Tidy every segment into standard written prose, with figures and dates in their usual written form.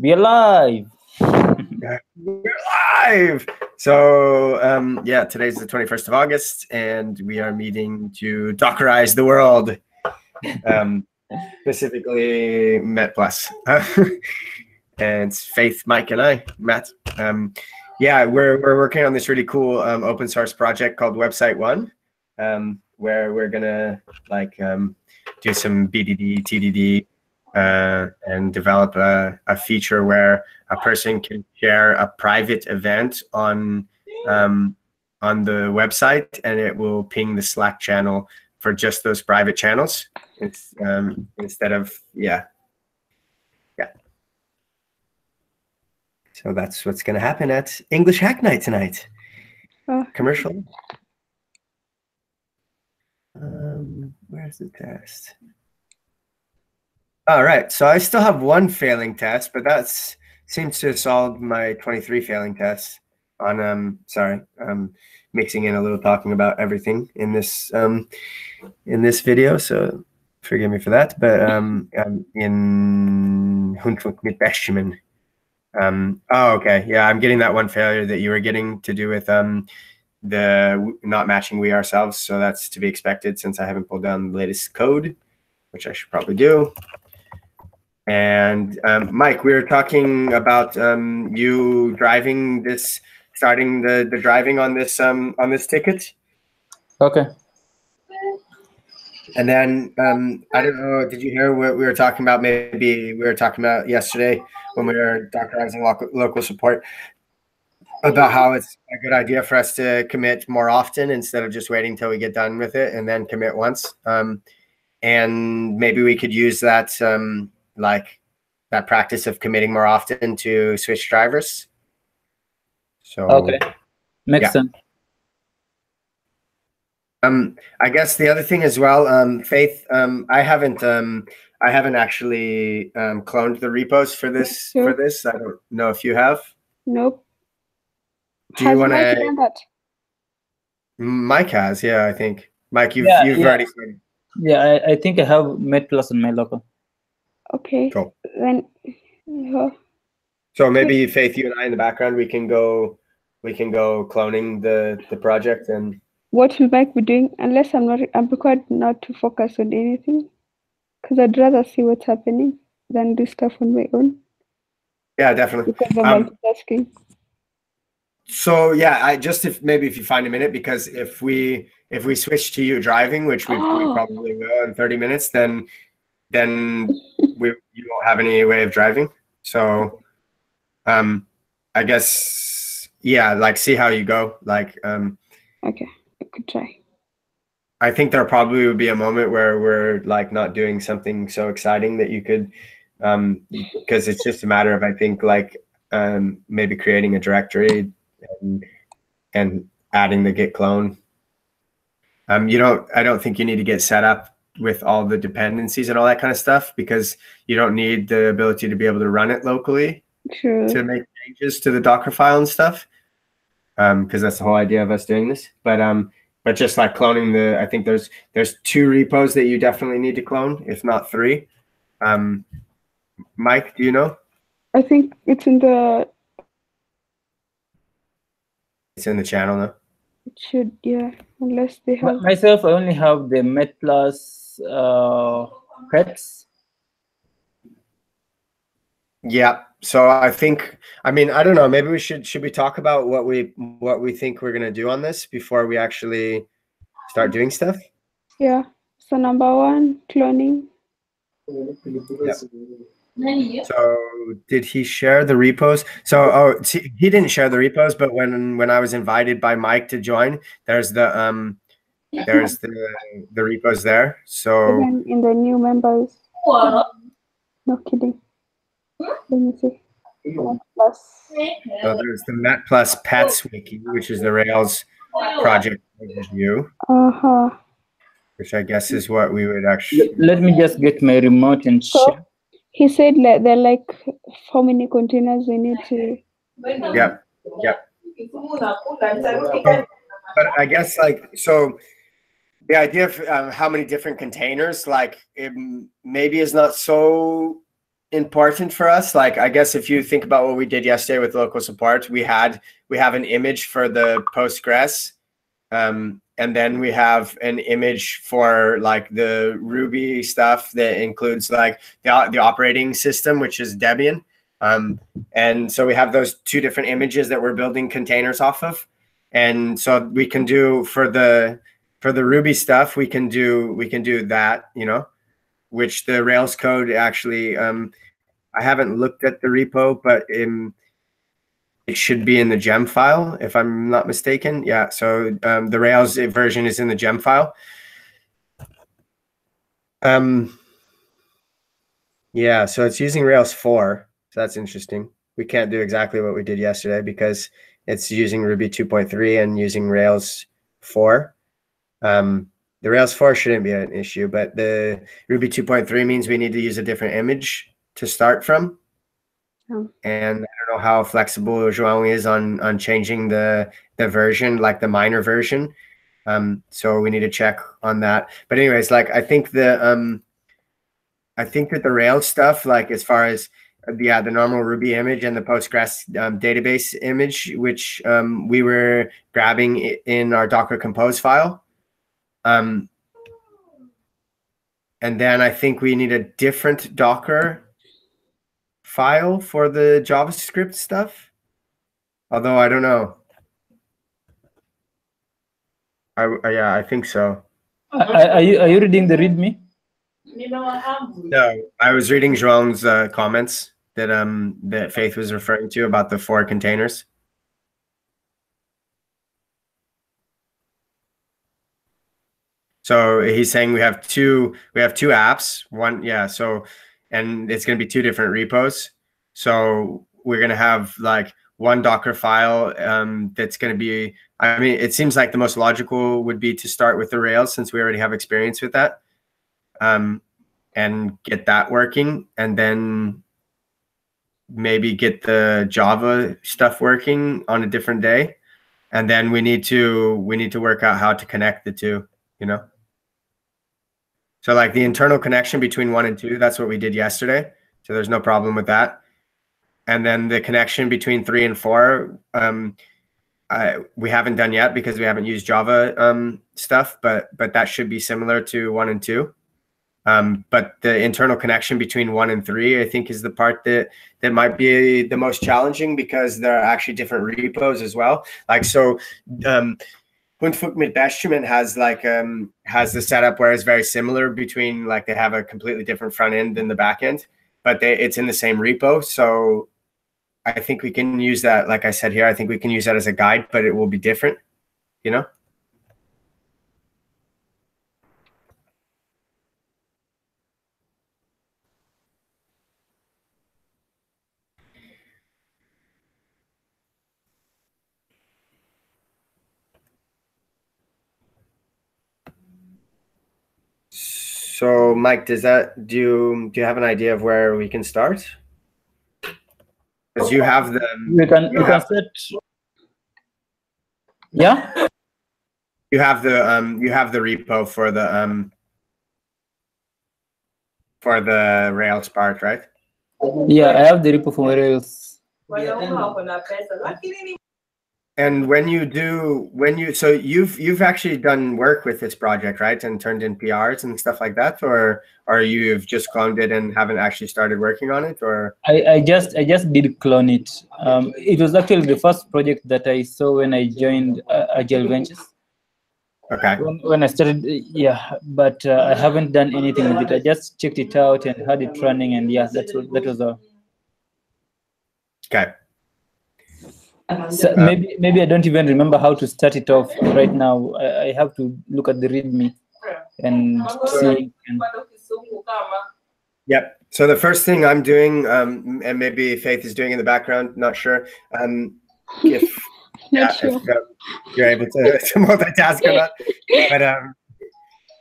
Be alive. We're live. So yeah, today's the 21st of August, and we are meeting to Dockerize the world, specifically Metplus. And it's Faith, Mike, and I, Matt. Yeah, we're working on this really cool open source project called Website One, where we're gonna do some BDD, TDD, and develop a feature where a person can share a private event on the website, and it will ping the Slack channel for just those private channels. It's instead of yeah. So that's what's going to happen at English Hack Night tonight. Commercial. Where's the test? All right. So I still have one failing test, but that seems to have solved my 23 failing tests on, mixing in a little talking about everything in this video. So forgive me for that. But in Hundfunk mit Bestimmen. Oh, okay. Yeah, I'm getting that one failure that you were getting to do with the not matching we ourselves. So that's to be expected since I haven't pulled down the latest code, which I should probably do. And Mike, we were talking about you driving this, starting the driving on this ticket. Okay. And then I don't know, did you hear what we were talking about? Maybe we were talking about yesterday when we were dockerizing local support about how it's a good idea for us to commit more often instead of just waiting till we get done with it and then commit once. And maybe we could use that that practice of committing more often to switch drivers. So okay, makes sense. I guess the other thing as well, Faith, I haven't actually cloned the repos for this. Sure. For this, I don't know if you have. Nope. Do you want to? Mike has, yeah, I think. Mike, you've already started. Yeah, I think I have Metplus in my local. Okay. Cool. Then. So maybe Faith, you and I in the background, we can go cloning the project. And what will Mike be doing? Unless I'm required not to focus on anything, because I'd rather see what's happening than do stuff on my own. Yeah, definitely. Because of multitasking. So yeah, maybe if you find a minute, because if we switch to you driving, which we probably will in 30 minutes, then you won't have any way of driving. So I guess yeah, see how you go. Okay, I could try. I think there probably would be a moment where we're not doing something so exciting that you could because it's just a matter of, I think, maybe creating a directory and adding the git clone. I don't think you need to get set up with all the dependencies and all that kind of stuff, because you don't need the ability to be able to run it locally. True. To make changes to the Docker file and stuff, because that's the whole idea of us doing this. But just cloning I think there's 2 repos that you definitely need to clone, if not 3. Mike, do you know? I think it's in the. It's in the channel now. It should, yeah, unless they have. Myself, I only have the Metplus pets. Yeah. So I think, I don't know, maybe we should we talk about what we think we're gonna do on this before we actually start doing stuff? Yeah. So number 1, cloning. Yep. So did he share the repos? So he didn't share the repos, but when I was invited by Mike to join, there's the repos there. So even in the new members. No kidding. Let me see. Metplus. So there's the Metplus Pets Wiki, which is the Rails project overview. Which I guess is what we would actually. Let me just get my remote and share. He said they're how many containers we need to. Yep. But I guess so the idea of how many different containers it maybe is not so important for us. Like, I guess if you think about what we did yesterday with local support, we have an image for the Postgres, and then we have an image for like the Ruby stuff that includes like the operating system, which is Debian. And so we have those two different images that we're building containers off of. And so we can do for the Ruby stuff, we can do that, you know, which the Rails code actually, I haven't looked at the repo, but it should be in the gem file, if I'm not mistaken. Yeah, so the Rails version is in the gem file. Yeah, so it's using Rails 4, so that's interesting. We can't do exactly what we did yesterday because it's using Ruby 2.3 and using Rails 4. The Rails 4 shouldn't be an issue, but the Ruby 2.3 means we need to use a different image to start from. Oh. And I don't know how flexible João is on changing the version, like the minor version. So we need to check on that. But anyways, like I think that the Rails stuff, like as far as the normal Ruby image and the Postgres database image, which we were grabbing in our Docker Compose file. And then I think we need a different Docker file for the JavaScript stuff. Although I don't know. Yeah, I think so. Are you reading the README? No, I was reading João's comments that Faith was referring to about the 4 containers. So he's saying we have two apps. One, yeah. So, and it's going to be 2 different repos. So we're going to have like one Docker file that's going to be. I mean, it seems like the most logical would be to start with the Rails since we already have experience with that, and get that working, and then maybe get the Java stuff working on a different day, and then we need to work out how to connect the two. You know. So like the internal connection between 1 and 2, that's what we did yesterday. So there's no problem with that. And then the connection between 3 and 4, we haven't done yet because we haven't used Java stuff, but that should be similar to 1 and 2. But the internal connection between 1 and 3, I think, is the part that might be the most challenging because there are actually different repos as well. Like so. Hundfuk Metplus has the setup where it's very similar between, like, they have a completely different front end than the back end, but it's in the same repo. So I think we can use that. Like I said here, I think we can use that as a guide, but it will be different, you know? So Mike, do you have an idea of where we can start? Because you have the you can set. Yeah. You have the repo for the Rails part, right? Yeah, I have the repo for Rails. And so you've actually done work with this project, right? And turned in PRs and stuff like that, or you've just cloned it and haven't actually started working on it, or? I just did clone it. It was actually the first project that I saw when I joined Agile Ventures. Okay. When I started, yeah, but I haven't done anything with it. I just checked it out and had it running, and yeah, that was all. Okay. So maybe I don't even remember how to start it off right now. I have to look at the README and see. Yep. So the first thing I'm doing, and maybe Faith is doing in the background, not sure, if you're able to multitask or not,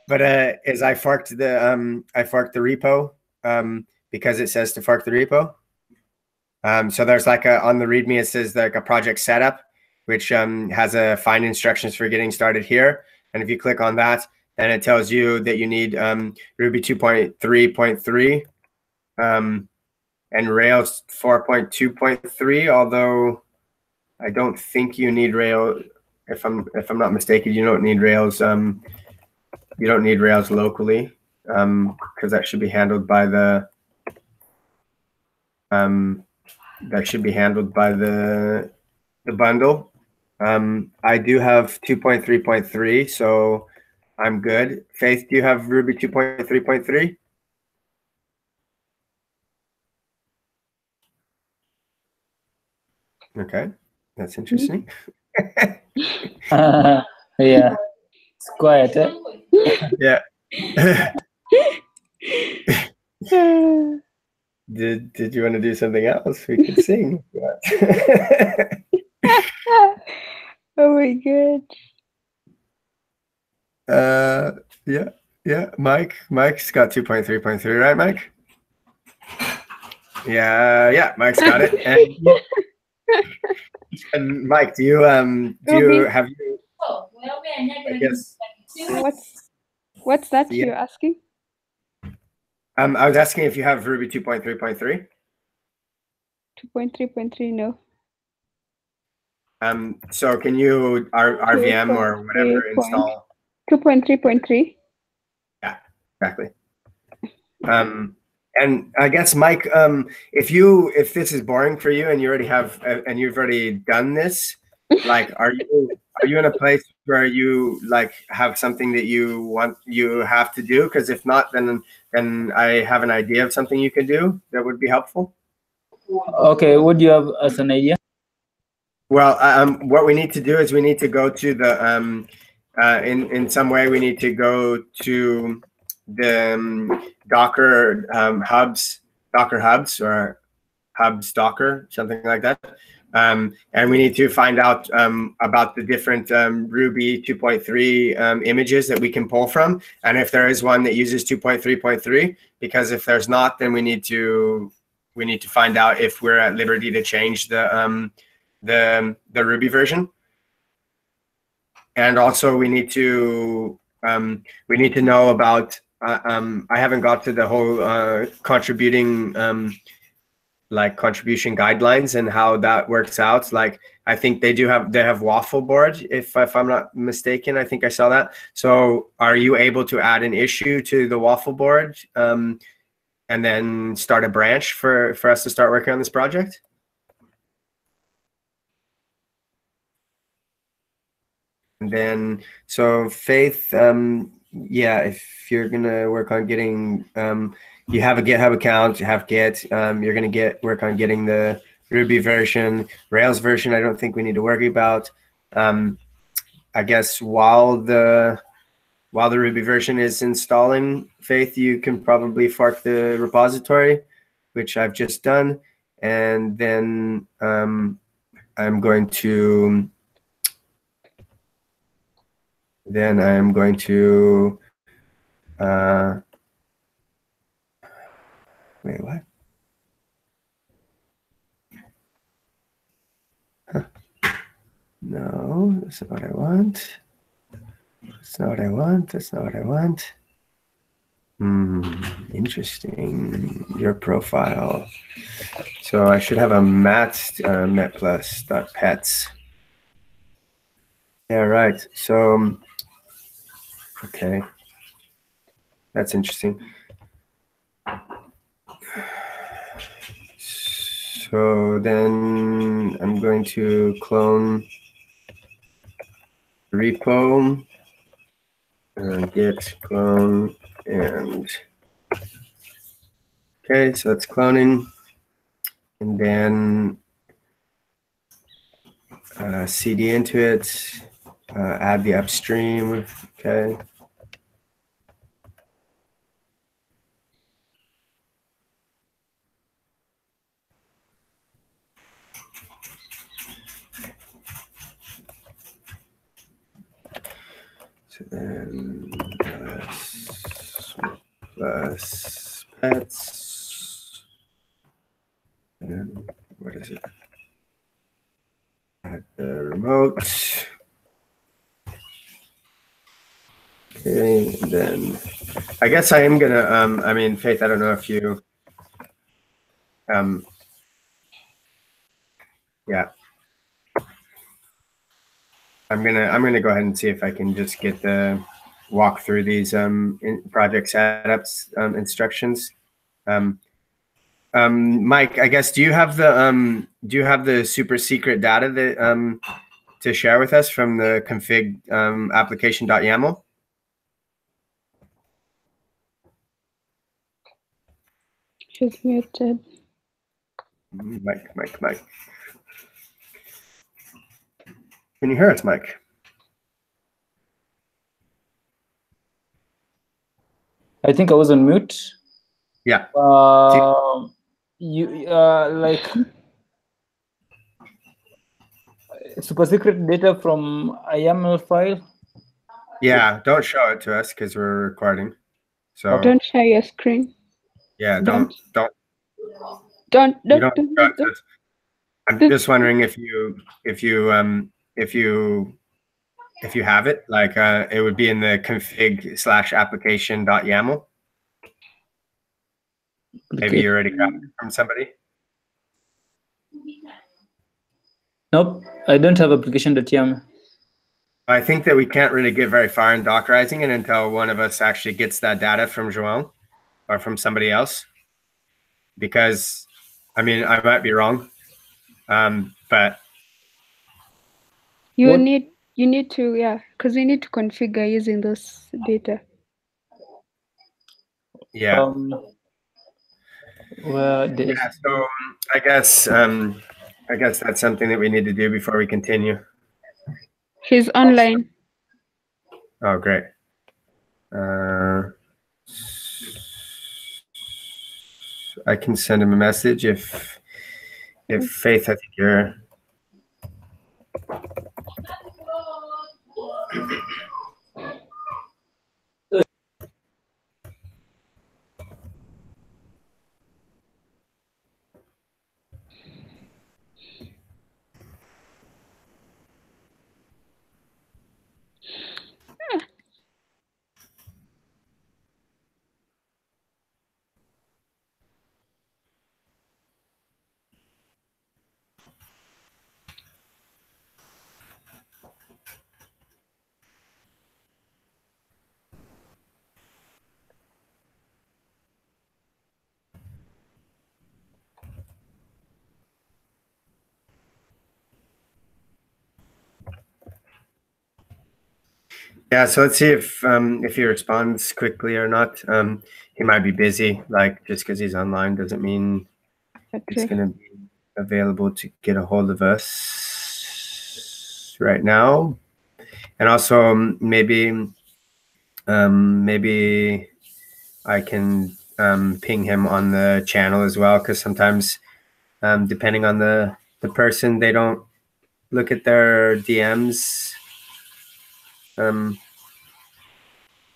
but is I forked the repo because it says to fork the repo. So there's like on the README, it says like a project setup, which has a find instructions for getting started here. And if you click on that, then it tells you that you need Ruby 2.3.3 and Rails 4.2.3. Although I don't think you need Rails. If I'm not mistaken, you don't need Rails. You don't need Rails locally, because that should be handled by the bundle. I do have 2.3.3, so I'm good. Faith, do you have Ruby 2.3.3? Okay, that's interesting. Yeah, it's quiet. Eh? Yeah. Did you want to do something else? We could sing. Oh my god. Yeah. Mike's got 2.3.3, right, Mike? Yeah. Mike's got it. And Mike, do you have you? I guess. What's that you're asking? I was asking if you have Ruby 2.3.3. 2.3.3, no. So can you RVM or whatever install 2.3.3? Yeah, exactly. And I guess Mike, if this is boring for you and you already have and you've already done this, like are you in a place where you like have something that you have to do? Because if not, then I have an idea of something you can do that would be helpful. Okay, what do you have as an idea? Well, what we need to do is we need to go to the in some way we need to go to the Docker hubs or hubs Docker, something like that. And we need to find out about the different Ruby 2.3 images that we can pull from, and if there is one that uses 2.3.3, because if there's not, then we need to find out if we're at liberty to change the Ruby version. And also we need to know about I haven't got to the whole contribution guidelines and how that works out. Like I think they have waffle board, if I'm not mistaken. I think I saw that. So are you able to add an issue to the waffle board and then start a branch for us to start working on this project? And then, so Faith, yeah, if you're gonna work on getting, you have a GitHub account, you have Git, you're gonna work on getting the Ruby version, Rails version. I don't think we need to worry about. I guess while the Ruby version is installing, Faith, you can probably fork the repository, which I've just done, and then I'm going to. Then I'm going to, wait, what? Huh. No, that's not what I want. That's not what I want. That's not what I want. Interesting. Your profile. So I should have a metplus.pets. Yeah, right. So, okay. That's interesting. So then I'm going to clone repo, git clone, and okay, so that's cloning. And then cd into it, add the upstream, okay. So then plus pets, and what is it? Add the remote. Okay, and then I guess I am gonna, I mean, Faith, I don't know if you, Yeah. I'm gonna go ahead and see if I can just get the walk through these project setups instructions. Mike, I guess do you have the super secret data that to share with us from the config application.yaml? She's muted. Mike. Can you hear us, Mike? I think I was on mute. Yeah. You like super secret data from a YAML file? Yeah, don't show it to us because we're recording. So don't share your screen. Yeah, Don't. I'm just wondering if you have it, like it would be in the config/application.yaml. Maybe you already got it from somebody. Nope, I don't have application.yaml. I think that we can't really get very far in Dockerizing it until one of us actually gets that data from João or from somebody else. Because, I mean, I might be wrong, but you need to, because you need to configure using those data. Yeah. Well, yeah. So I guess that's something that we need to do before we continue. He's online. Oh, great. I can send him a message if Faith, I think you're. Yeah, so let's see if he responds quickly or not. He might be busy. Like just because he's online doesn't mean it's going to be available to get a hold of us right now. And also maybe I can ping him on the channel as well, because sometimes depending on the person, they don't look at their DMs.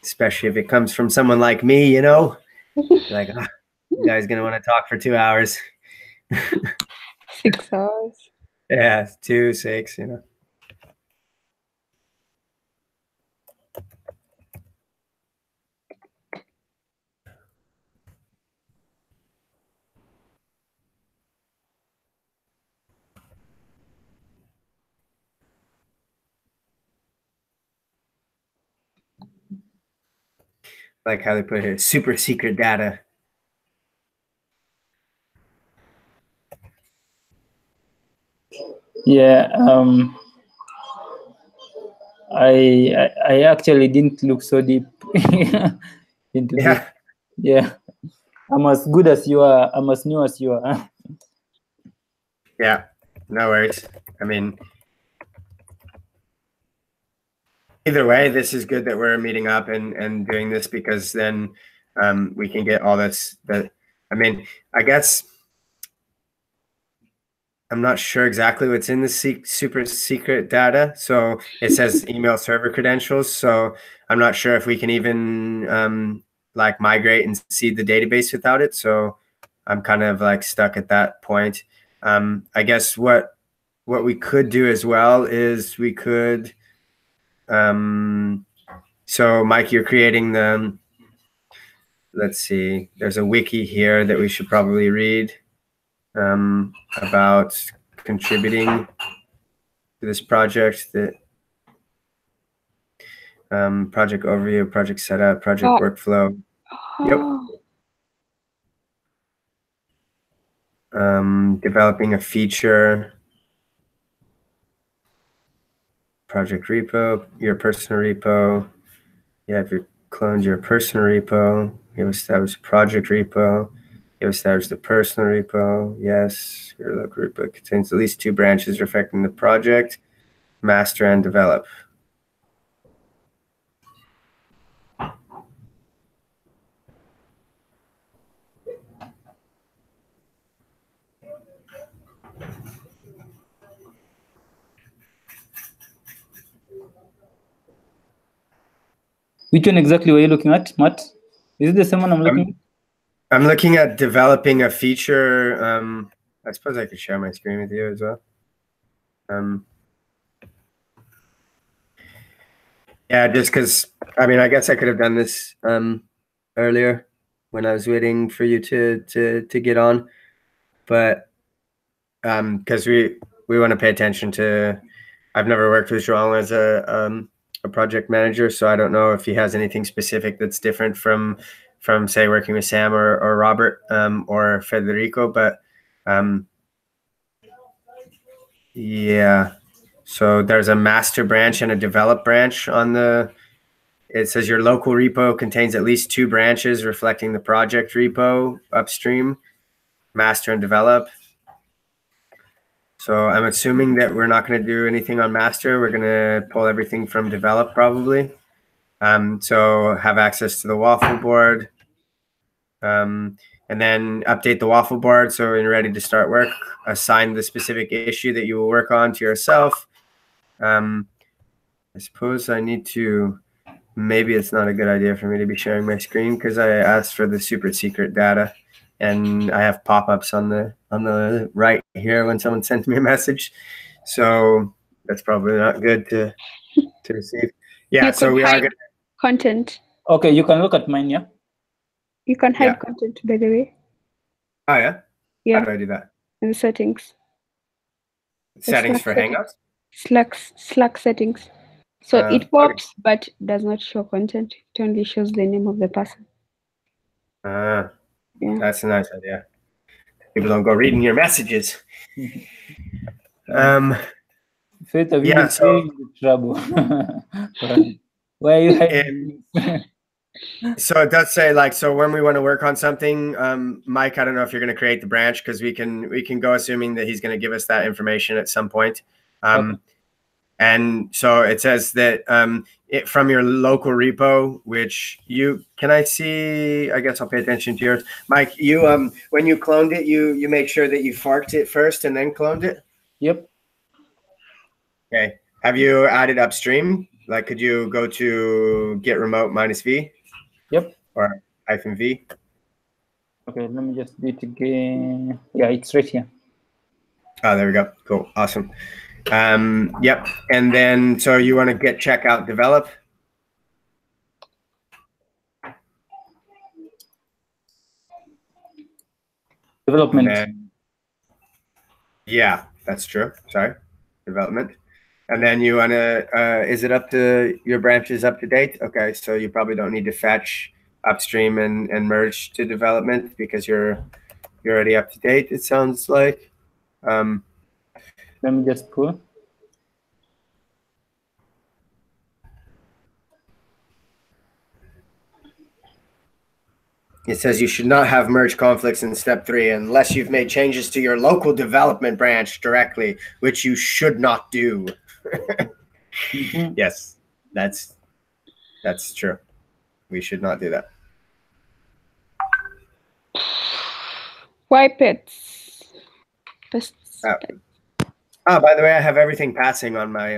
Especially if it comes from someone like me, you know, like, oh, you guys gonna want to talk for 2 hours. 6 hours. Yeah, 2, 6, you know. Like how they put here, super secret data. Yeah, I actually didn't look so deep into this. Yeah, I'm as good as you are. I'm as new as you are. Yeah, no worries. I mean, either way, this is good that we're meeting up and doing this, because then we can get all this. I mean, I guess I'm not sure exactly what's in the super secret data. So it says email server credentials. So I'm not sure if we can even like migrate and see the database without it. So I'm kind of like stuck at that point. I guess what we could do as well is we could. So Mike, you're creating let's see, there's a wiki here that we should probably read. about contributing to this project. That project overview, project setup, project workflow. Oh. Yep. Developing a feature. Project repo, your personal repo. You have cloned your personal repo. You have established a project repo. You have established the personal repo. Yes, your local repo contains at least 2 branches reflecting the project, master, and develop. Which one exactly were you looking at, Matt? Is it the same one I'm looking at? I'm looking at developing a feature. I suppose I could share my screen with you as well. Yeah, just because, I mean, I guess I could have done this earlier when I was waiting for you to get on, but because we want to pay attention to, I've never worked with João as a project manager, so I don't know if he has anything specific that's different from say working with Sam or Robert or Federico, but yeah. So there's a master branch and a develop branch on the, it says your local repo contains at least 2 branches reflecting the project repo upstream, master and develop. So I'm assuming that we're not going to do anything on master. We're going to pull everything from develop probably. So have access to the waffle board. And then update the waffle board so when you're ready to start work, assign the specific issue that you will work on to yourself. I suppose I need to, maybe it's not a good idea for me to be sharing my screen because I asked for the super secret data and I have pop-ups on the right here when someone sends me a message. So that's probably not good to receive. Yeah, so we are good. Content. Okay, you can look at mine, yeah? You can hide content, by the way. Oh, yeah? Yeah. How do I do that? In the settings. Settings for Hangouts? Slack settings. So it pops, but does not show content. It only shows the name of the person. Yeah. That's a nice idea. People don't go reading your messages. Faith, have you been in trouble? Why are you hiding? So it does say, like, so when we want to work on something, Mike, I don't know if you're going to create the branch because we can go assuming that he's going to give us that information at some point. Okay. And so it says that from your local repo, which can I see? I guess I'll pay attention to yours, Mike. You when you cloned it, you make sure that you forked it first and then cloned it. Yep. Okay. Have you added upstream? Like, could you go to get remote -v? Yep. Or -v? Okay, let me just do it again. Yeah, it's right here. Oh, there we go. Cool. Awesome. Yep. And then, so you want to check out develop? Development. Then, yeah, that's true. Sorry. Development. And then you want to, is it up to, your branch is up to date? Okay. So you probably don't need to fetch upstream and merge to development because you're already up to date, it sounds like. Let me just pull. It says you should not have merge conflicts in step 3 unless you've made changes to your local development branch directly, which you should not do. Yes, that's true. We should not do that. Wipe it. Oh, by the way, I have everything passing on my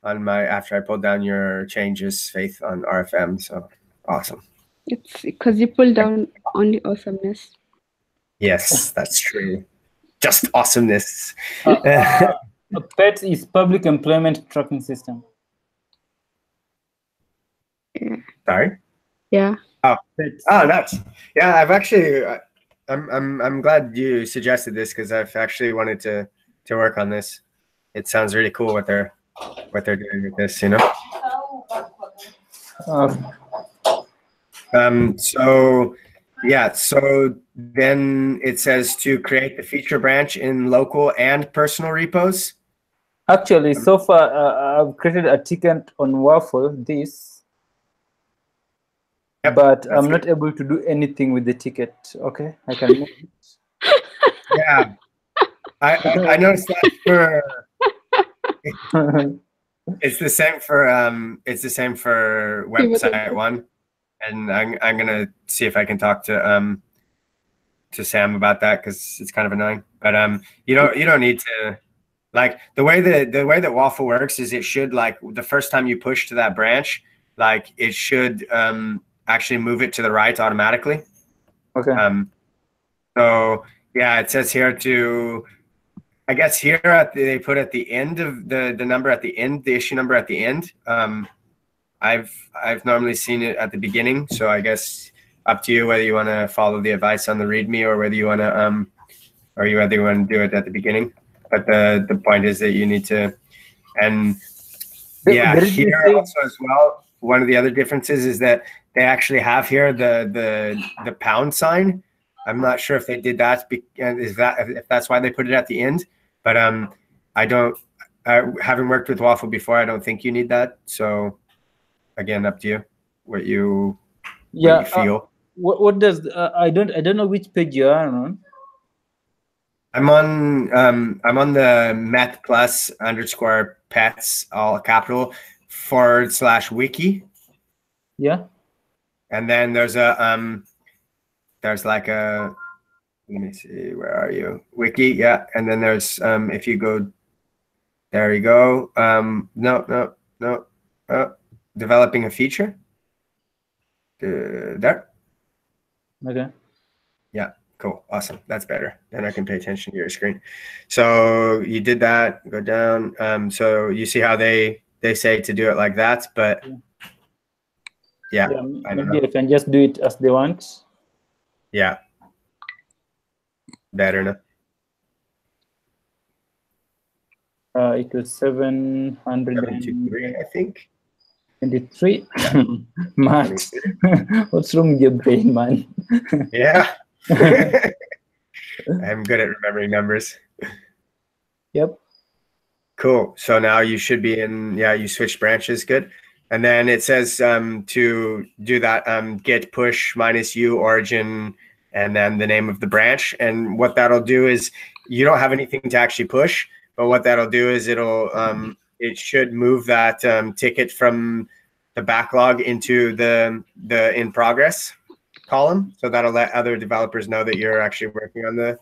after I pulled down your changes, Faith, on RFM. So awesome. It's because you pulled down only awesomeness. Yes, that's true. Just awesomeness. PET is public employment tracking system. Yeah. Sorry? Yeah. Oh, PET. Oh, nuts. Yeah, I've actually, I'm glad you suggested this because I've actually wanted to work on this. It sounds really cool what they're doing with this, you know. So yeah, so then it says to create the feature branch in local and personal repos. Actually, so far I've created a ticket on Waffle, Yep, but I'm good. not able to do anything with the ticket. Okay, I can move it. Yeah, I noticed that for it's the same for website one, and I'm gonna see if I can talk to Sam about that because it's kind of annoying. But you don't need to, like, the way that Waffle works is it should, like, the first time you push to that branch, like, it should actually move it to the right automatically. Okay. So yeah, it says here to, I guess here they put at the end of the number at the end, the issue number at the end. I've normally seen it at the beginning, so I guess up to you whether you want to follow the advice on the README or whether you want to do it at the beginning. But the point is that you need to, and yeah, here also as well. One of the other differences is that they actually have here the pound sign. I'm not sure if they did that, if that's why they put it at the end. But I don't. Having worked with Waffle before, I don't think you need that. So again, up to you what you feel. What does I don't know which page you are on. I'm on the Metplus _ pets, all capital, /wiki. Yeah. And then there's there's like a, let me see, where are you? Wiki, yeah. And then there's if you go, there you go. No. Developing a feature. There. Okay. Yeah. Cool. Awesome. That's better. Then I can pay attention to your screen. So you did that. Go down. So you see how they say to do it like that, but yeah, maybe I can just do it as they want. Yeah. Better enough. It was 723, I think. 23. Matt, what's wrong with your brain, man? Yeah. I'm good at remembering numbers. Yep. Cool. So now you should be in, yeah, you switched branches. Good. And then it says to do that, git push -u origin and then the name of the branch. And what that'll do is you don't have anything to actually push, but what that'll do is it should move that ticket from the backlog into the in progress column. So that'll let other developers know that you're actually working on the.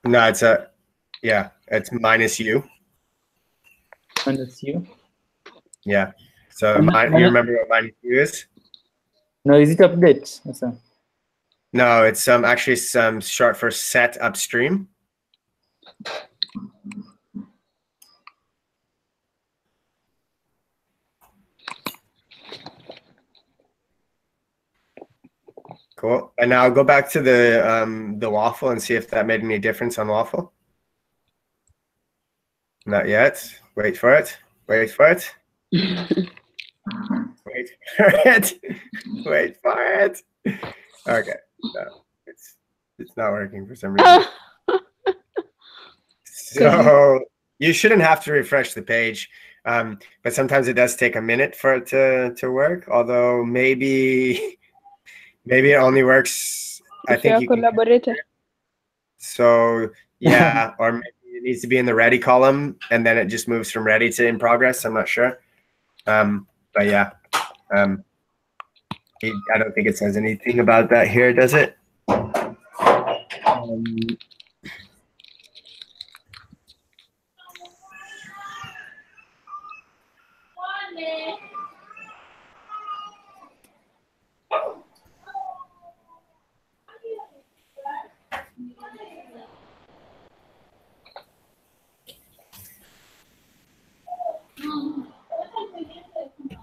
No, it's it's -u. -u. Yeah. So you remember what -u is? No, is it update? No, it's actually short for set upstream. Cool. And now go back to the Waffle and see if that made any difference on Waffle. Not yet. Wait for it. Wait for it. Wait for it. Wait for it. Okay. No, it's not working for some reason. So you shouldn't have to refresh the page, but sometimes it does take a minute for it to work. Although maybe it only works. I think you collaborator. So yeah, or maybe it needs to be in the ready column, and then it just moves from ready to in progress. I'm not sure, but yeah, I don't think it says anything about that here, does it?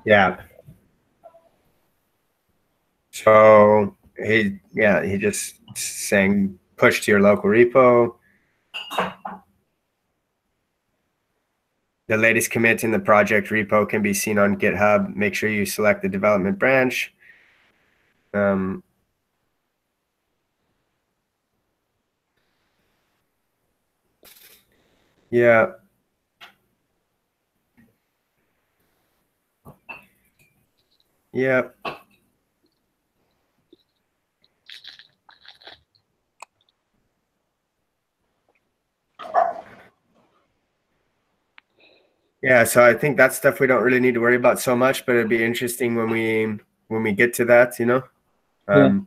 Yeah. So he just saying push to your local repo. The latest commit in the project repo can be seen on GitHub. Make sure you select the development branch. Yeah. Yeah. Yeah, so I think that's stuff we don't really need to worry about so much, but it'd be interesting when we get to that, you know. Yeah.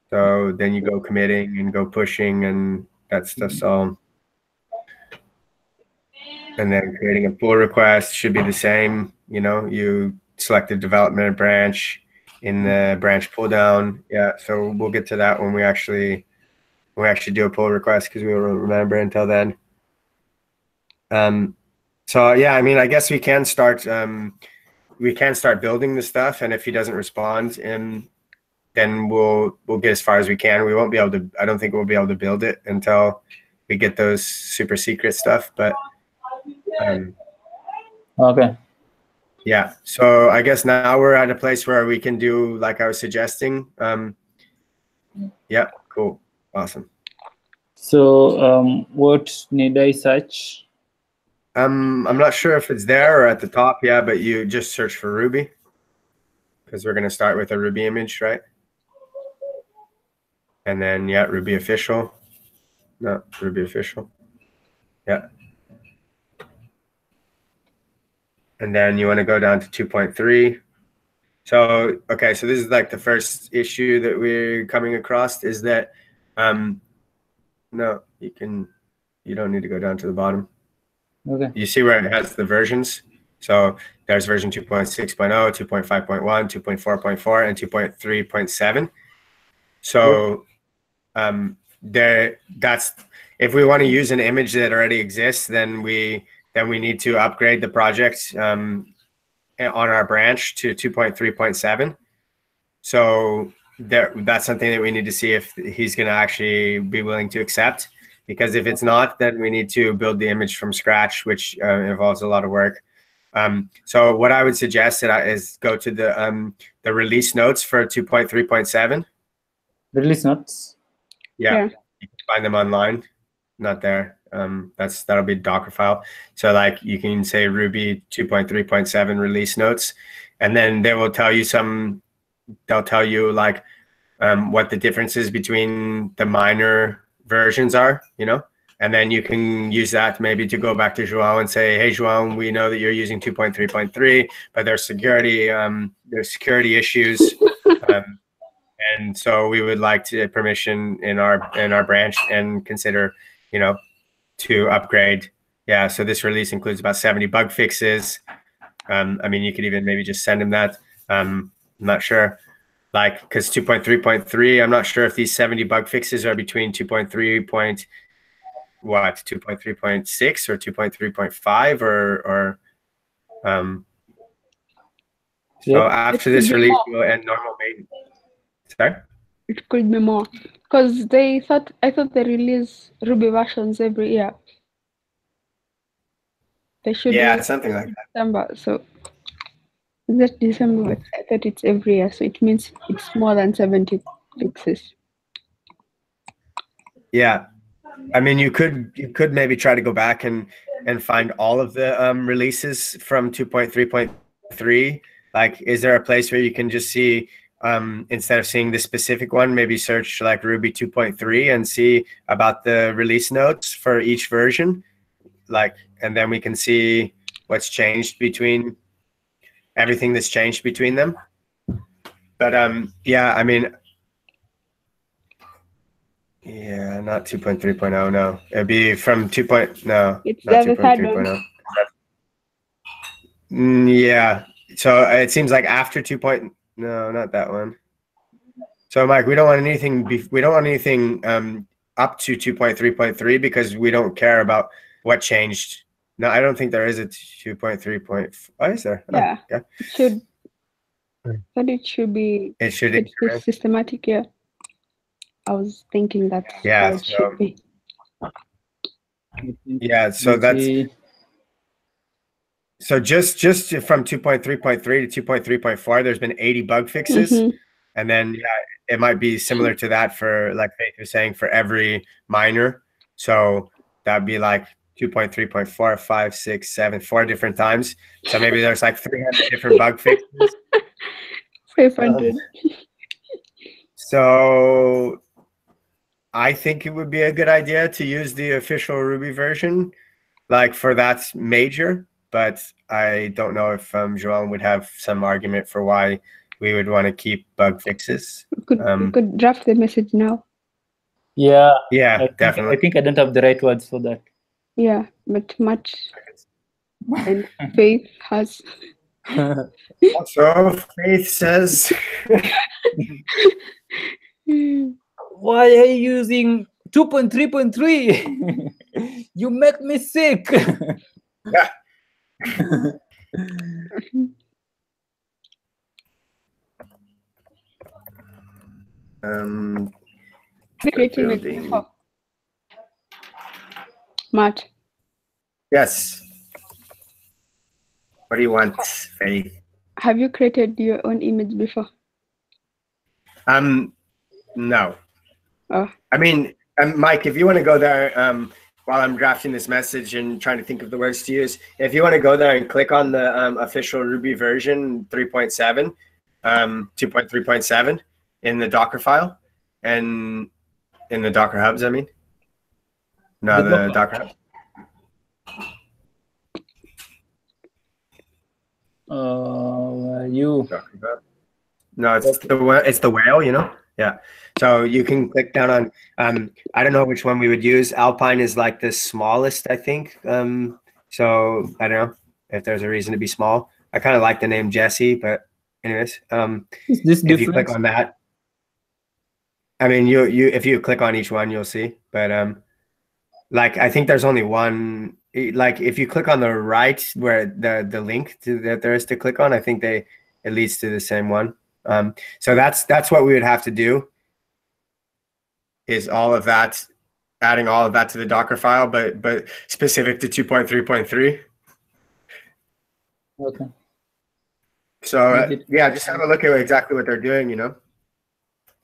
So then you go committing and go pushing and that stuff's all. And then creating a pull request should be the same. You know, you select the development branch in the branch pull down. Yeah, so we'll get to that when we actually do a pull request because we won't remember until then. So yeah, I mean, I guess we can start building the stuff, and if he doesn't respond, then we'll get as far as we can. We won't be able to. I don't think we'll be able to build it until we get those super secret stuff. But Okay. yeah, so I guess now we're at a place where we can do like I was suggesting. Yeah, cool, awesome. So what need I search? I'm not sure if it's there or at the top. Yeah, but you just search for Ruby because we're gonna start with a Ruby image, right? And then yeah, Ruby official. No, Ruby official. Yeah. And then you want to go down to 2.3. So, okay, so this is like the first issue that we're coming across is that, no, you don't need to go down to the bottom. Okay. You see where it has the versions. So there's version 2.6.0, 2.5.1, 2.4.4, and 2.3.7. So that's if we want to use an image that already exists, then we need to upgrade the project on our branch to 2.3.7. So that's something that we need to see if he's going to actually be willing to accept. Because if it's not, then we need to build the image from scratch, which involves a lot of work. So what I would suggest is go to the release notes for 2.3.7. Release notes. Yeah, you can find them online. Not there. That'll be Docker file. So like you can say Ruby 2.3.7 release notes, and then they will tell you they'll tell you like what the differences between the minor versions are, you know, and then you can use that maybe to go back to João and say, hey, João, we know that you're using 2.3.3, but there's security issues. And so we would like to permission in our branch and consider, you know, to upgrade. Yeah, so this release includes about 70 bug fixes. I mean, you could even maybe just send him that. I'm not sure. Like, because 2.3.3, I'm not sure if these 70 bug fixes are between 2.3.6 or 2.3.5 or so after this release we'll end normal maintenance. Sorry? It could be more because I thought they release Ruby versions every year. They should. Yeah, something like that. December, so that's December, but I thought it's every year, so it means it's more than 70 fixes. Yeah, I mean, you could maybe try to go back and find all of the releases from 2.3.3. Like, is there a place where you can just see instead of seeing the specific one, maybe search like Ruby 2.3 and see about the release notes for each version, like, and then we can see what's changed between everything that's changed between them. But yeah, I mean, yeah, not 2.3.0. No, it'd be from 2. No, it's not the third one. Yeah, so it seems like after 2. No, not that one. So Mike, we don't want anything. We don't want anything up to 2.3.3 because we don't care about what changed No, I don't think there is a 2.3. Oh, is there? Yeah. Oh, yeah. It should. But it should be. It should It's increment. systematic. Yeah. I was thinking that's how it should be. Yeah. So that's. So just from 2.3.3 to 2.3.4, there's been 80 bug fixes, and then it might be similar to that for, like Faith was saying, for every minor. So that'd be like 2.3.4, 5, 6, 7, 4 different times. So maybe there's like 300 different bug fixes. 500. So I think it would be a good idea to use the official Ruby version, like for that major. But I don't know if Joel would have some argument for why we would want to keep bug fixes. We could draft the message now. Yeah. Yeah, definitely. I think I don't have the right words for that. Yeah, but Matt and Faith has. So Faith says, why are you using 2.3.3? You make me sick. Yeah. Creating it before. Matt. Yes. What do you want, Faith? Have you created your own image before? No. Oh. I mean, Mike, if you want to go there while I'm drafting this message and trying to think of the words to use, if you want to go there and click on the official Ruby version 3.7, 2.3.7 in the Docker file and in the Docker hubs, I mean. No, the Docker hubs. No, it's the whale, you know? Yeah. So you can click down on, I don't know which one we would use. Alpine is like the smallest, I think. So I don't know if there's a reason to be small. I kind of like the name Jesse, but anyways, is this if you click on that, I mean, you if you click on each one, you'll see. But like I think there's only one. Like if you click on the right where the link that there is to click on, I think it leads to the same one. So that's what we would have to do. Is all of that, adding all of that to the Docker file, but specific to 2.3.3. Okay. So yeah, just have a look at exactly what they're doing, you know,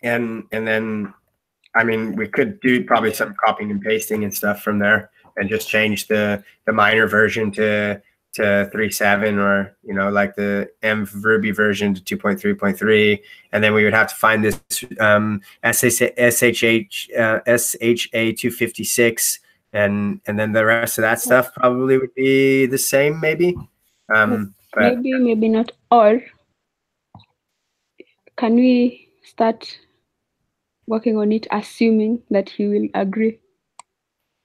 and then, I mean, we could do probably some copying and pasting and stuff from there, and just change the minor version to 3.7, or you know, like the Ruby version to 2.3.3, and then we would have to find this SHA 256, and then the rest of that stuff probably would be the same, maybe. But maybe not all. Can we start working on it, assuming that he will agree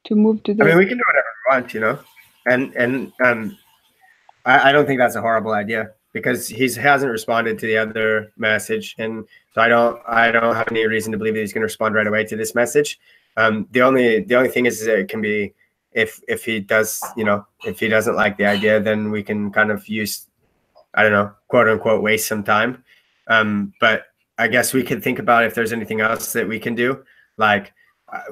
to move to the? I mean, we can do whatever we want, you know, and I don't think that's a horrible idea, because he hasn't responded to the other message, and so I don't have any reason to believe that he's going to respond right away to this message. The only thing is that it can be, if he does, you know, if he doesn't like the idea, then we can kind of use, I don't know, quote unquote, waste some time. But I guess we could think about if there's anything else that we can do. Like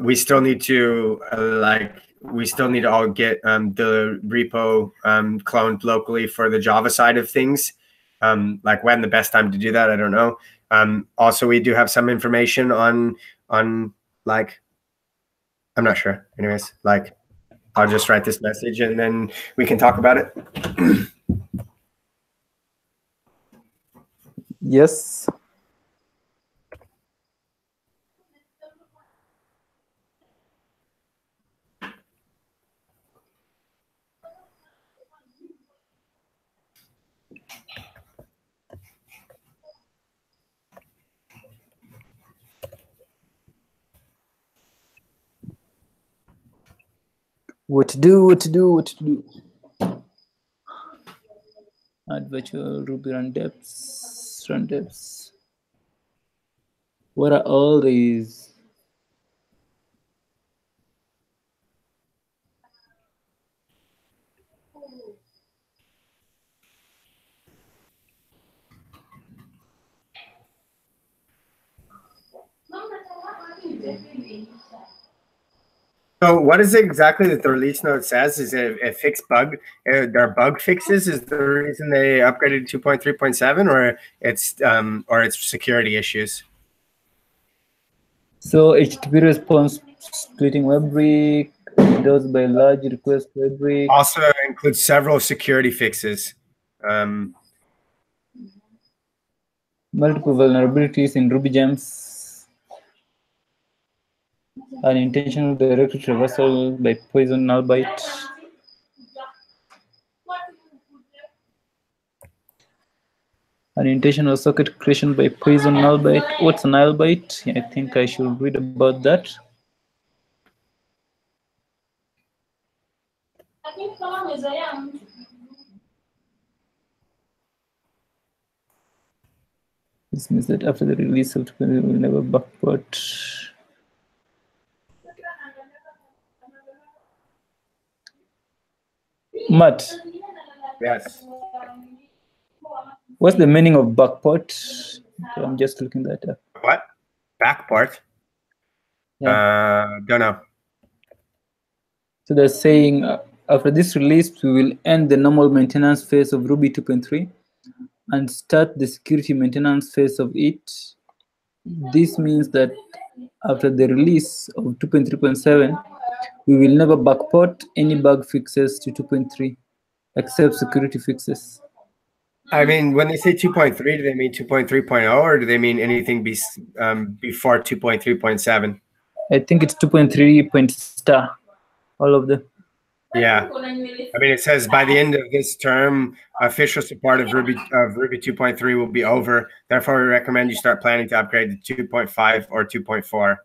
we still need to all get the repo cloned locally for the Java side of things. Like when the best time to do that, I don't know. Also, we do have some information on like, I'm not sure. Anyways, like I'll just write this message and then we can talk about it. Yes. What to do. Add virtual Ruby run depths. What are all these? So what is it exactly that the release note says? Is it a fixed bug? There are bug fixes is the reason they upgraded to 2.3.7, or it's security issues? So HTTP response splitting Webbrick, those by large request Webbrick. Also includes several security fixes. Multiple vulnerabilities in Ruby gems. Unintentional directory traversal by poison nullbyte. Unintentional socket creation by poison nullbyte. What's a nullbyte? I think I should read about that. This means that after the release of we will never backport. Matt. Yes. What's the meaning of backport? So I'm just looking that up. What? Backport? Yeah. Don't know. So they're saying after this release, we will end the normal maintenance phase of Ruby 2.3 and start the security maintenance phase of it. This means that after the release of 2.3.7, we will never backport any bug fixes to 2.3 except security fixes. I mean, when they say 2.3, do they mean 2.3.0 or do they mean anything before 2.3.7? I think it's 2.3. All of them. Yeah. I mean, it says by the end of this term, official support of Ruby 2.3 will be over. Therefore, we recommend you start planning to upgrade to 2.5 or 2.4.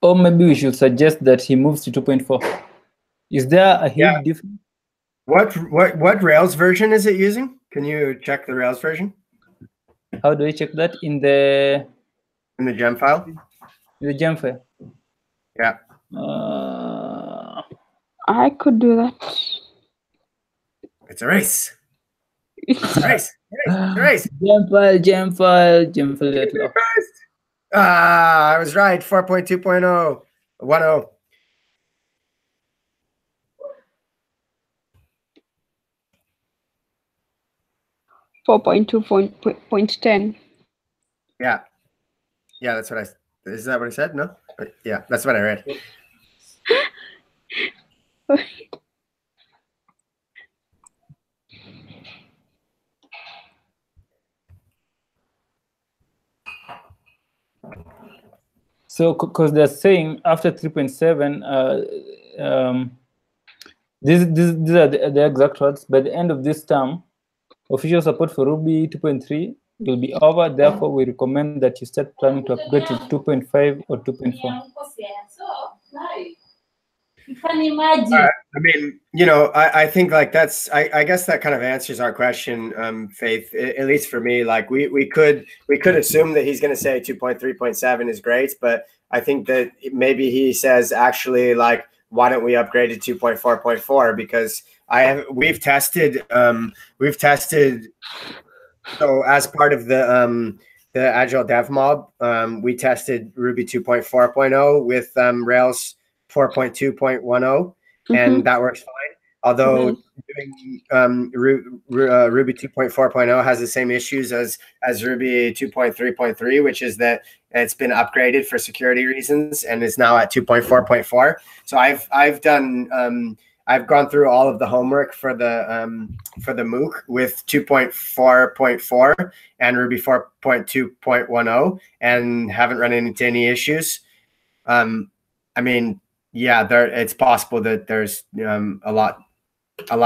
Or maybe we should suggest that he moves to 2.4. Is there a huge difference? What Rails version is it using? Can you check the Rails version? How do I check that? In the gem file? In the gem file. Yeah. I could do that. It's a race. It's a race. It's a race. Gem file. I was right. 4.2.0. 1.0. .10. Yeah. Yeah, that's what is that what I said? No? But yeah, that's what I read. So, because they're saying after 3.7, these are the exact words. By the end of this term, official support for Ruby 2.3 will be over. Therefore, we recommend that you start planning to upgrade to 2.5 or 2.4. I mean, you know, I think like that's I guess that kind of answers our question, Faith. At least for me, like we could assume that he's going to say 2.3.7 is great, but I think that maybe he says actually like why don't we upgrade to 2.4.4 because we've tested so as part of the Agile Dev Mob, we tested Ruby 2.4.0 with Rails 4.2.10, and that works fine. Although doing Ruby 2.4.0 has the same issues as Ruby 2.3.3, which is that it's been upgraded for security reasons and is now at 2.4.4. So I've gone through all of the homework for the MOOC with 2.4.4 and Ruby 4.2.10 and haven't run into any issues. I mean, yeah, it's possible that there's a lot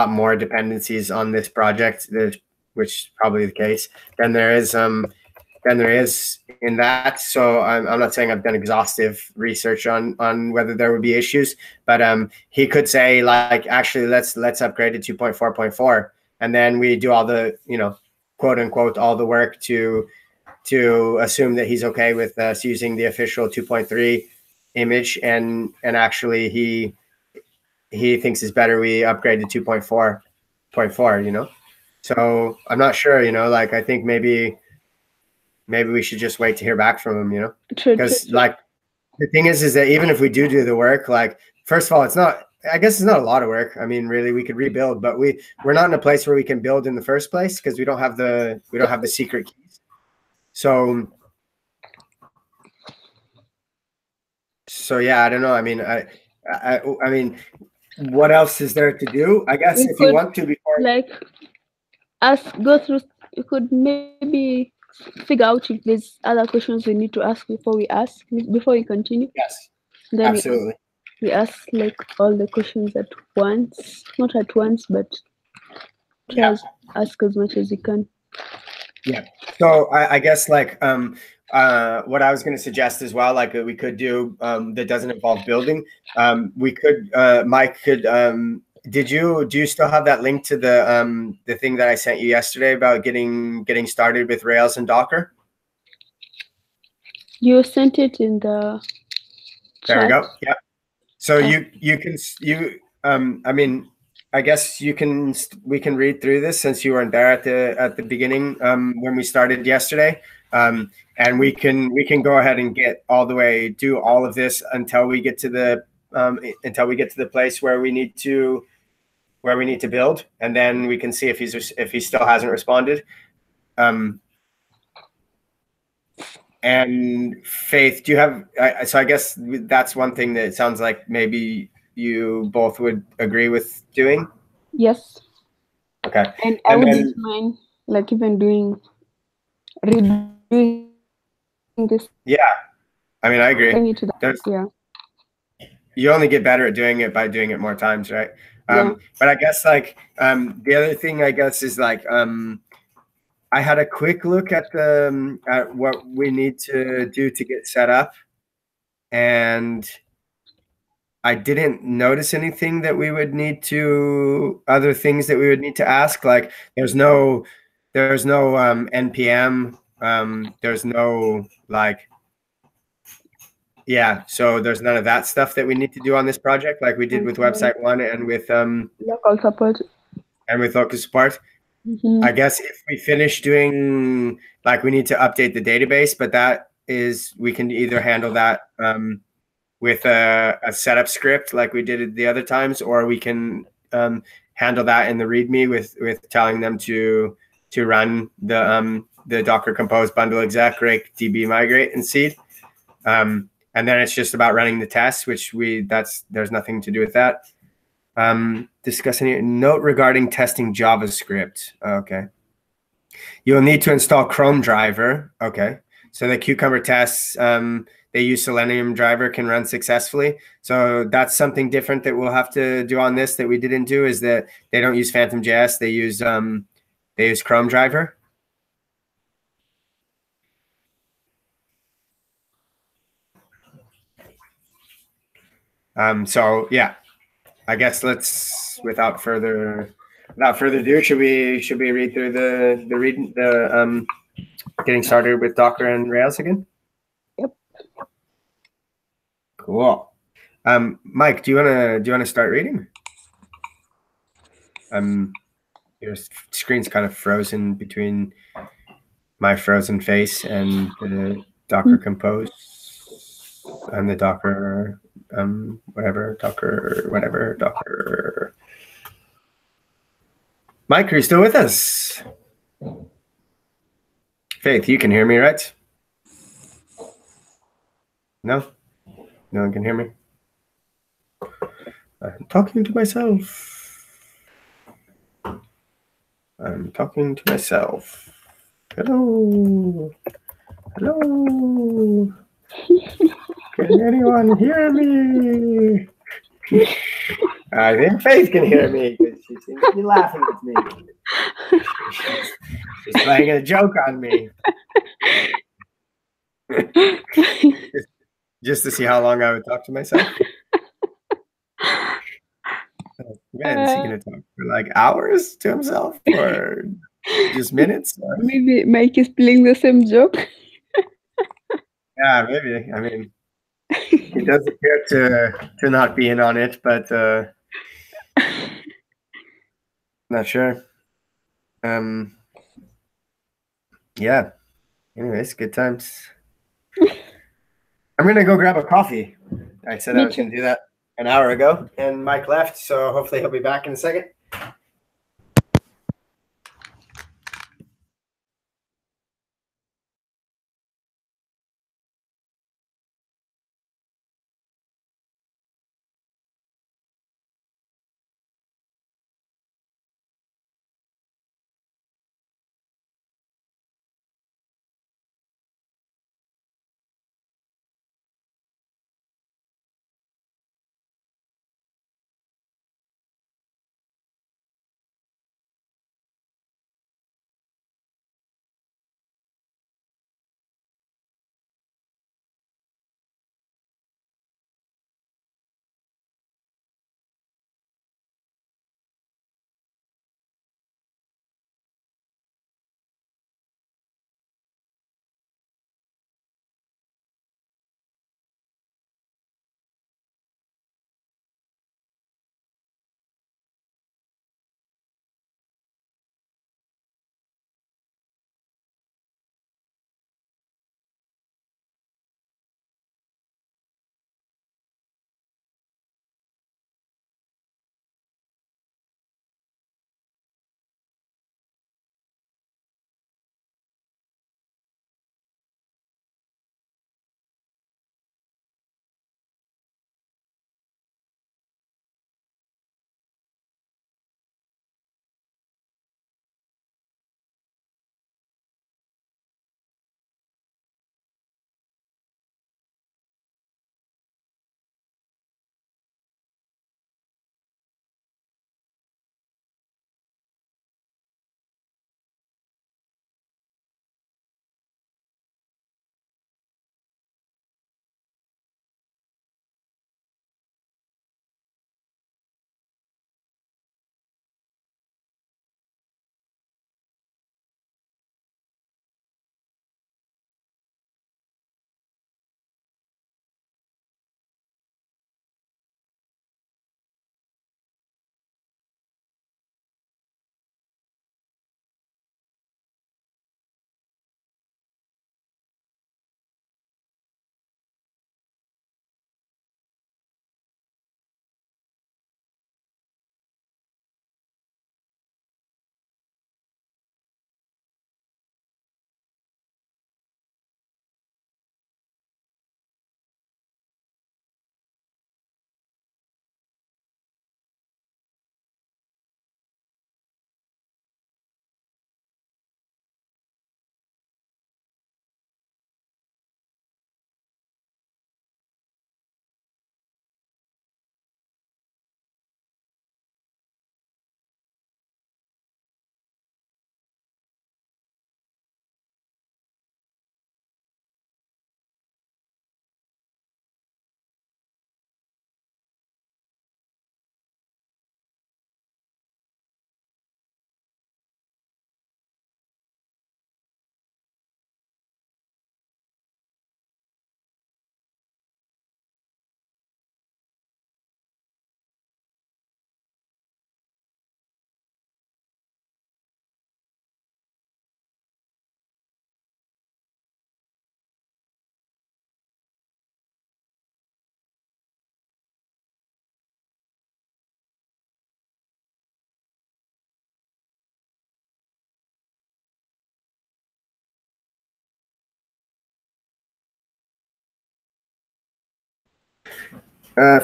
more dependencies on this project, which is probably the case, than there is in that. So I'm not saying I've done exhaustive research on whether there would be issues, but he could say like, actually, let's upgrade to 2.4.4, and then we do all the, you know, quote unquote all the work to assume that he's okay with us using the official 2.3 image, and actually he thinks it's better we upgrade to 2.4.4, you know. So I'm not sure, you know, like I think maybe we should just wait to hear back from him, you know, because like the thing is that even if we do the work, like first of all, I guess it's not a lot of work. I mean, really, we could rebuild, but we're not in a place where we can build in the first place because we don't have the secret keys. So yeah, I don't know. I mean, I mean, what else is there to do? I guess if you want to, before like go through, you could maybe figure out if there's other questions we need to ask before we continue. Yes, then absolutely. We ask like all the questions at once, not at once, but try to ask as much as you can. Yeah. So I guess like what I was going to suggest as well, like we could do that doesn't involve building. We could Mike could do you still have that link to the thing that I sent you yesterday about getting started with Rails and Docker? You sent it in the There chat. we go. Yeah. So you can I mean, I guess we can read through this since you weren't there at the beginning when we started yesterday, and we can go ahead and get all the way, do all of this until we get to the place where we need to build, and then we can see if he still hasn't responded. And Faith, do you have? So I guess that's one thing that it sounds like maybe you both would agree with doing. Yes. Okay. And I wouldn't mind like even redoing this. Yeah. I mean, I agree. Yeah. You only get better at doing it by doing it more times, right? But I guess like the other thing I guess is like I had a quick look at at what we need to do to get set up, and I didn't notice anything that we would need to, other things that we would need to ask. Like there's no NPM. There's no like, yeah. So there's none of that stuff that we need to do on this project, like we did with website 1 and with local support. And with local support. I guess if we finish doing, like we need to update the database, but that is, we can either handle that with a setup script like we did the other times, or we can handle that in the README with telling them to run the Docker Compose bundle exec rake db migrate and seed, and then it's just about running the tests, which there's nothing to do with that. Discussing note regarding testing JavaScript. Okay, you'll need to install Chrome driver. Okay, so the Cucumber tests they use Selenium driver can run successfully. So that's something different that we'll have to do on this that we didn't do, is that they don't use Phantom.js. They use Chrome driver. So yeah, I guess let's, without further ado, should we read through the getting started with Docker and Rails again? Yep. Cool. Mike, do you wanna start reading? Your screen's kind of frozen between my frozen face and the Docker Compose and the Docker Docker. Mike, are you still with us? Faith, you can hear me, right? No? No one can hear me? I'm talking to myself. I'm talking to myself. Hello? Hello? Can anyone hear me? I think Faith can hear me because she seems to be laughing at me. She's playing a joke on me. just to see how long I would talk to myself. Man, is he gonna talk for like hours to himself, or Just minutes? Maybe Mike is playing the same joke. Yeah, maybe. I mean, he does appear to not be in on it, but not sure. Yeah. Anyways, good times. I'm gonna go grab a coffee. I said I was gonna do that an hour ago, and Mike left, so hopefully he'll be back in a second.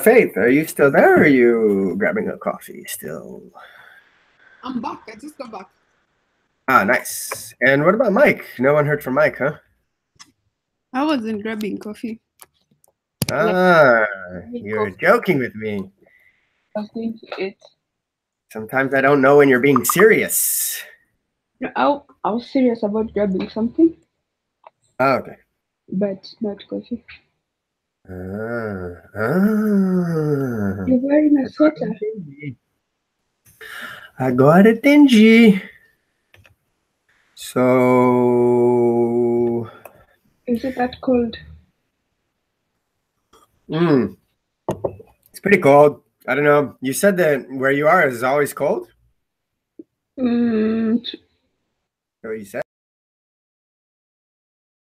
Faith, are you still there, or are you grabbing a coffee still? I'm back. I just got back. Ah, nice. And what about Mike? No one heard from Mike, huh? I wasn't grabbing coffee. Ah, you're joking with me. I was going to eat. Sometimes I don't know when you're being serious. No, I was serious about grabbing something. Oh, okay. But not coffee. You're wearing a sweater. I got it, dingy. So, Is it that cold? It's pretty cold. I don't know. You said that where you are is always cold? Mm. What you said?